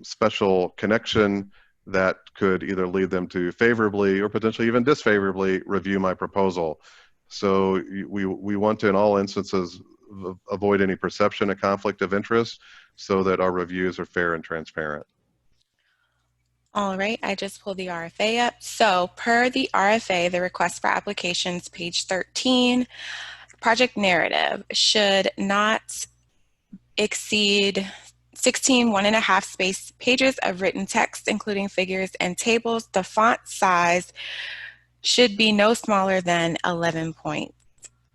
special connection that could either lead them to favorably or potentially even disfavorably review my proposal. So we want to, in all instances, avoid any perception of conflict of interest so that our reviews are fair and transparent. All right, I just pulled the RFA up. So per the RFA, the request for applications, page 13, project narrative should not exceed 16 1.5 space pages of written text, including figures and tables. The font size should be no smaller than 11-point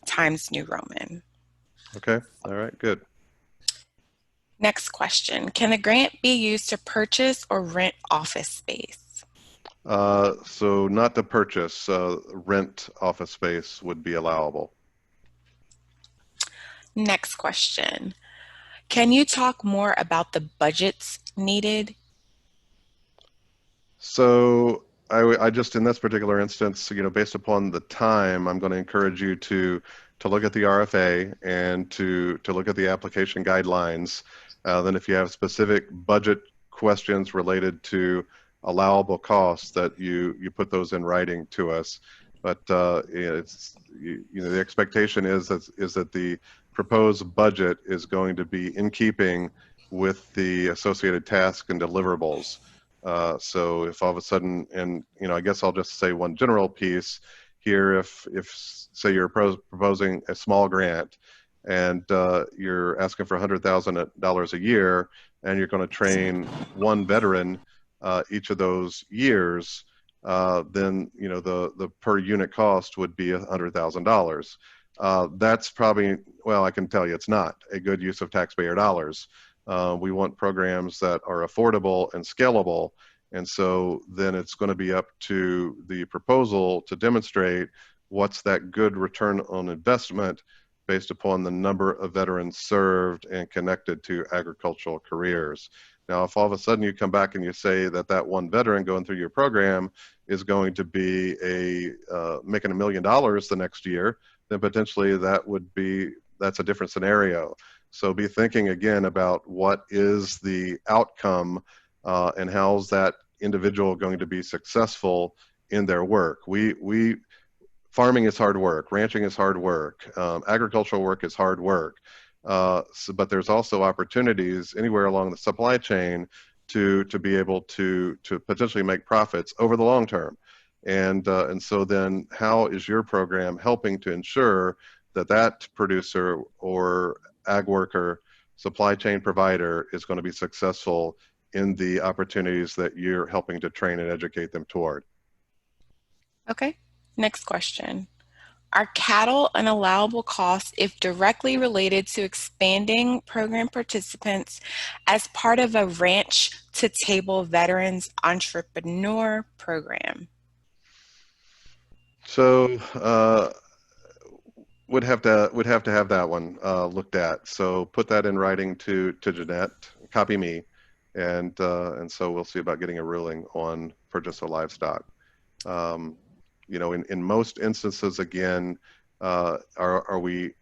Times New Roman. Okay, all right, good. Next question. Can the grant be used to purchase or rent office space? So not to purchase, rent office space would be allowable. Next question. Can you talk more about the budgets needed? So I just, in this particular instance, based upon the time, I'm going to encourage you to look at the RFA and to look at the application guidelines. Then if you have specific budget questions related to allowable costs, that you put those in writing to us. But it's, the expectation is that the proposed budget is going to be in keeping with the associated tasks and deliverables. So if all of a sudden, and I guess I'll just say one general piece here, if say you're proposing a small grant and you're asking for $100,000 a year and you're going to train one veteran each of those years, then the per unit cost would be $100,000. That's probably, well, I can tell you it's not a good use of taxpayer dollars. We want programs that are affordable and scalable, and so then it's going to be up to the proposal to demonstrate what's that good return on investment based upon the number of veterans served and connected to agricultural careers. Now, if all of a sudden you come back and you say that one veteran going through your program is going to be making $1 million the next year, then potentially that's a different scenario. So be thinking again about what is the outcome and how's that individual going to be successful in their work. Farming is hard work, ranching is hard work, agricultural work is hard work. But there's also opportunities anywhere along the supply chain to be able to potentially make profits over the long term. And so then how is your program helping to ensure that producer or ag worker, supply chain provider is going to be successful in the opportunities that you're helping to train and educate them toward? Okay, next question. Are cattle an allowable cost if directly related to expanding program participants as part of a ranch to table veterans entrepreneur program? So would have to have that one looked at. So put that in writing to Jeanette, copy me, and so we'll see about getting a ruling on purchase of livestock. In most instances, again, are we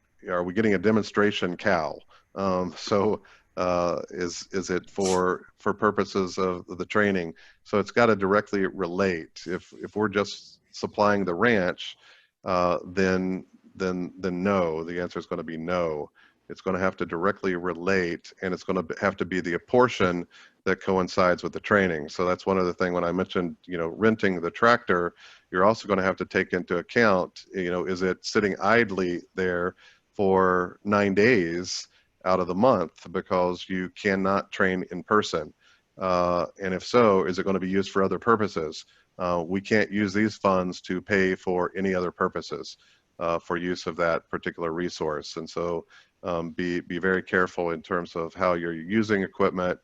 getting a demonstration cow? Is it for purposes of the training? So it's got to directly relate. If we're just supplying the ranch, then no. The answer is going to be no. It's going to have to directly relate, and it's going to have to be the portion that coincides with the training. So that's one other thing when I mentioned, renting the tractor, you're also going to have to take into account, is it sitting idly there for 9 days out of the month because you cannot train in person? And if so, is it going to be used for other purposes? We can't use these funds to pay for any other purposes for use of that particular resource. And so be very careful in terms of how you're using equipment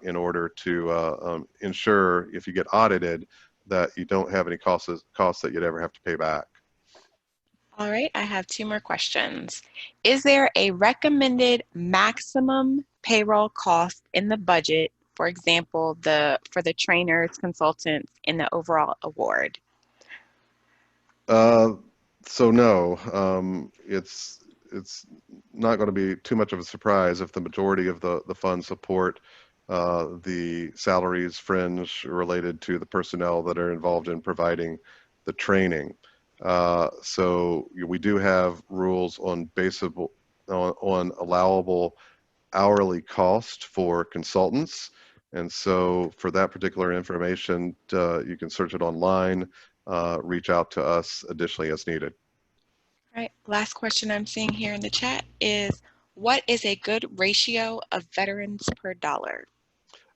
in order to ensure, if you get audited, that you don't have any costs that you'd ever have to pay back. All right, I have 2 more questions. Is there a recommended maximum payroll cost in the budget, for example, for the trainers, consultants, in the overall award? So no, it's not going to be too much of a surprise if the majority of the funds support the salaries fringe related to the personnel that are involved in providing the training. So we do have rules on on allowable hourly cost for consultants. And so for that particular information, you can search it online, reach out to us additionally as needed. All right, last question I'm seeing here in the chat is, what is a good ratio of veterans per dollar?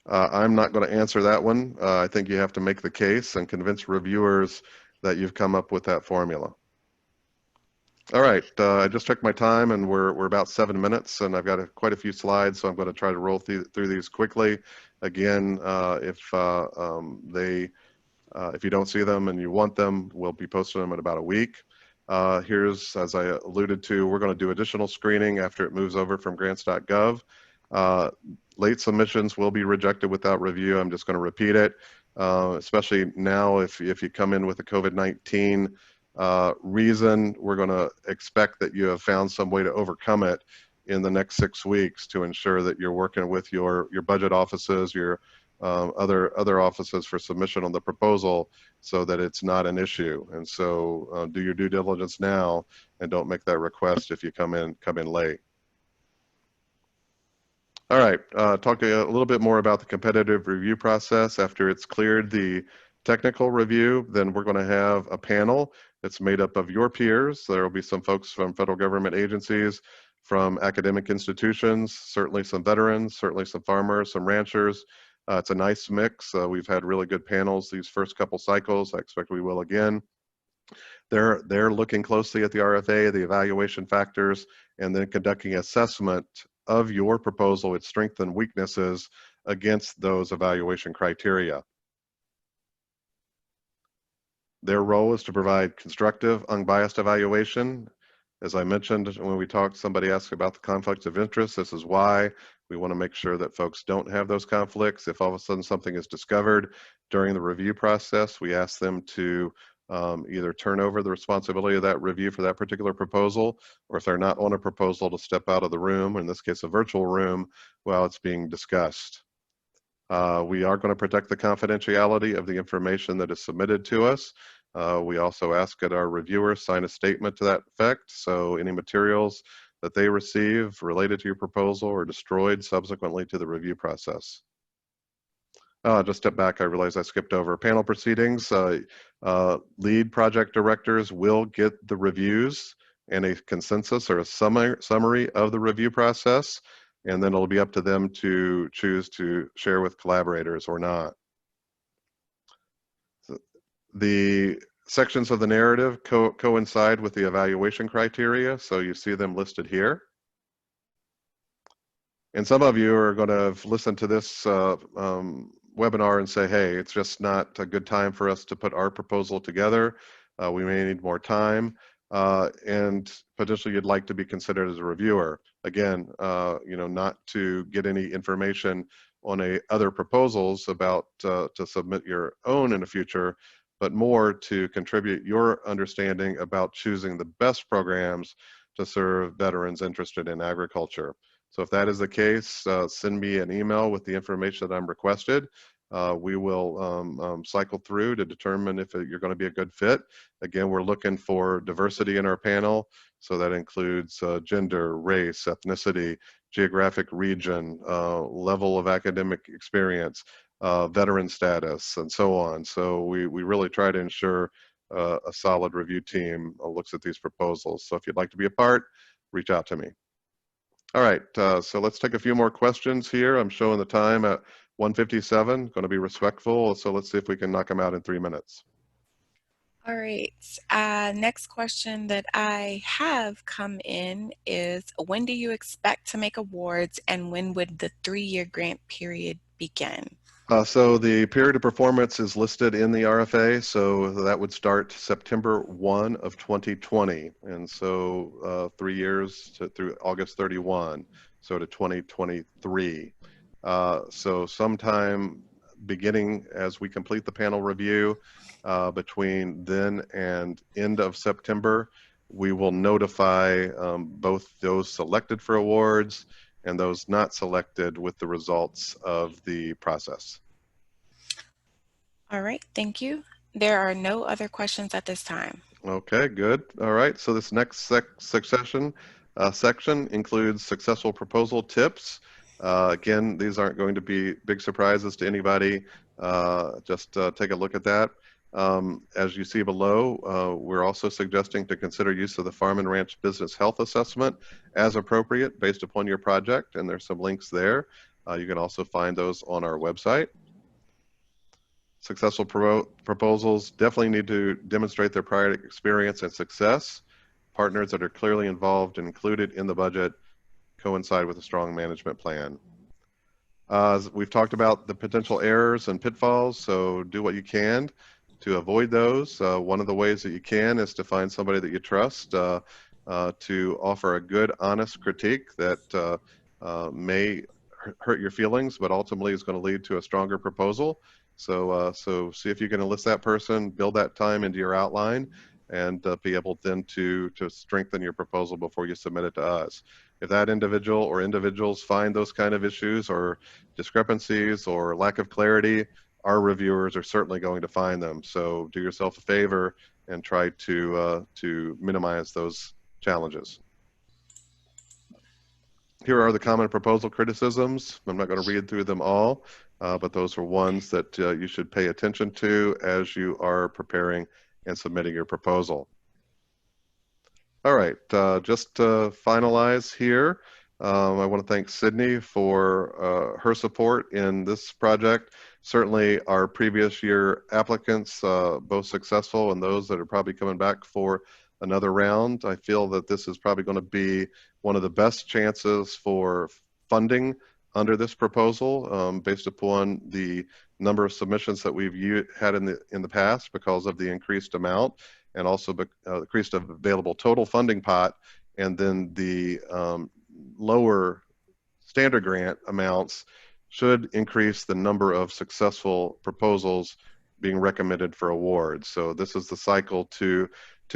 I'm not going to answer that one. I think you have to make the case and convince reviewers that you've come up with that formula. All right, I just checked my time, and we're about 7 minutes, and I've got quite a few slides, so I'm going to try to roll through these quickly. Again, if you don't see them and you want them, we'll be posting them in about a week. Here's, as I alluded to, we're going to do additional screening after it moves over from grants.gov. Late submissions will be rejected without review. I'm just going to repeat it, especially now if you come in with a COVID-19 reason. We're going to expect that you have found some way to overcome it in the next 6 weeks to ensure that you're working with your budget offices, your other offices for submission on the proposal, so that it's not an issue. And so do your due diligence now and don't make that request if you come in late. All right, talk to you a little bit more about the competitive review process. After it's cleared the technical review, then we're going to have a panel that's made up of your peers. There will be some folks from federal government agencies, from academic institutions, certainly some veterans, certainly some farmers, some ranchers. It's a nice mix. We've had really good panels these first couple cycles. I expect we will again. They're looking closely at the RFA, the evaluation factors, and then conducting assessment of your proposal, its strengths and weaknesses against those evaluation criteria. Their role is to provide constructive, unbiased evaluation. As I mentioned when we talked, somebody asked about the conflicts of interest. This is why we want to make sure that folks don't have those conflicts. If all of a sudden something is discovered during the review process, we ask them to either turn over the responsibility of that review for that particular proposal, or if they're not on a proposal, to step out of the room, in this case a virtual room, while it's being discussed. We are going to protect the confidentiality of the information that is submitted to us. We also ask that our reviewers sign a statement to that effect, so any materials that they receive related to your proposal are destroyed subsequently to the review process. Just step back, I realize I skipped over panel proceedings. Lead project directors will get the reviews and a consensus or a summary of the review process, and then it'll be up to them to choose to share with collaborators or not. The Sections of the narrative coincide with the evaluation criteria, so you see them listed here. And some of you are going to have listened to this webinar and say, hey, it's just not a good time for us to put our proposal together. We may need more time, and potentially you'd like to be considered as a reviewer. Again, not to get any information on other proposals about to submit your own in the future, but more to contribute your understanding about choosing the best programs to serve veterans interested in agriculture. So if that is the case, send me an email with the information that I'm requested. We will cycle through to determine if you're going to be a good fit. Again, we're looking for diversity in our panel. So that includes gender, race, ethnicity, geographic region, level of academic experience, veteran status, and so on. So we really try to ensure a solid review team looks at these proposals. So if you'd like to be a part, reach out to me. All right, so let's take a few more questions here. I'm showing the time at 1:57, going to be respectful, so let's see if we can knock them out in 3 minutes. All right, next question that I have come in is, when do you expect to make awards, and when would the 3-year grant period begin? So the period of performance is listed in the RFA, so that would start September 1 of 2020, and so 3 years through August 31, so to 2023. So sometime beginning as we complete the panel review, between then and end of September, we will notify both those selected for awards and those not selected with the results of the process. All right, thank you. There are no other questions at this time. Okay, good. All right, so this next section includes successful proposal tips. Again, these aren't going to be big surprises to anybody. Just take a look at that. As you see below, we're also suggesting to consider use of the Farm and Ranch Business Health Assessment as appropriate based upon your project, and there's some links there. You can also find those on our website. Successful proposals definitely need to demonstrate their prior experience and success. Partners that are clearly involved and included in the budget coincide with a strong management plan. We've talked about the potential errors and pitfalls, so do what you can to avoid those. One of the ways that you can is to find somebody that you trust to offer a good, honest critique that may hurt your feelings, but ultimately is going to lead to a stronger proposal. So see if you can enlist that person, build that time into your outline, and be able then to strengthen your proposal before you submit it to us. If that individual or individuals find those kind of issues or discrepancies or lack of clarity, our reviewers are certainly going to find them. So do yourself a favor and try to minimize those challenges. Here are the common proposal criticisms. I'm not going to read through them all, but those are ones that you should pay attention to as you are preparing and submitting your proposal. All right, just to finalize here, I want to thank Sydney for her support in this project. Certainly our previous year applicants, both successful and those that are probably coming back for another round. I feel that this is probably going to be one of the best chances for funding under this proposal, based upon the number of submissions that we've had in the past because of the increased amount, and also increased available total funding pot, and then the lower standard grant amounts should increase the number of successful proposals being recommended for awards. So this is the cycle to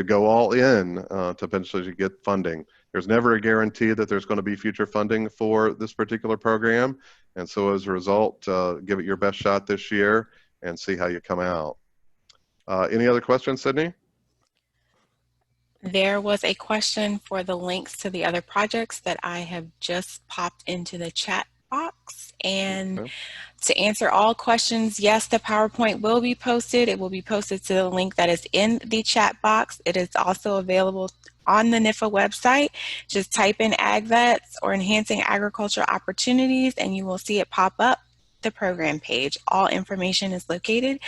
go all in to potentially get funding. There's never a guarantee that there's going to be future funding for this particular program, and so as a result, give it your best shot this year and see how you come out. Any other questions, Sydney? There was a question for the links to the other projects that I have just popped into the chat box. And okay, to answer all questions, yes, the PowerPoint will be posted. It will be posted to the link that is in the chat box. It is also available on the NIFA website. Just type in AgVets or Enhancing Agriculture Opportunities and you will see it pop up the program page. All information is located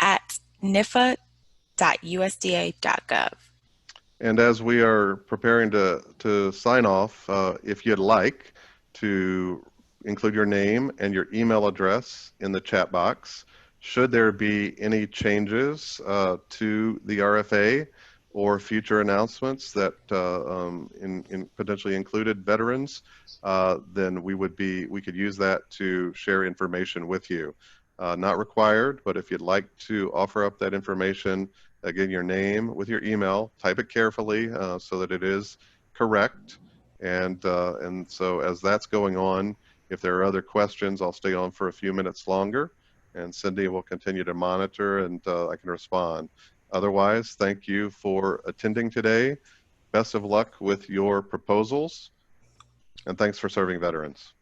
at NIFA.gov/. veterans.usda.gov. And as we are preparing to sign off, if you'd like to include your name and your email address in the chat box, should there be any changes to the RFA or future announcements that in potentially included veterans, then we could use that to share information with you. Not required, but if you'd like to offer up that information, again, your name with your email, type it carefully so that it is correct. And so as that's going on, if there are other questions, I'll stay on for a few minutes longer, and Cindy will continue to monitor, and I can respond. Otherwise, thank you for attending today. Best of luck with your proposals, and thanks for serving veterans.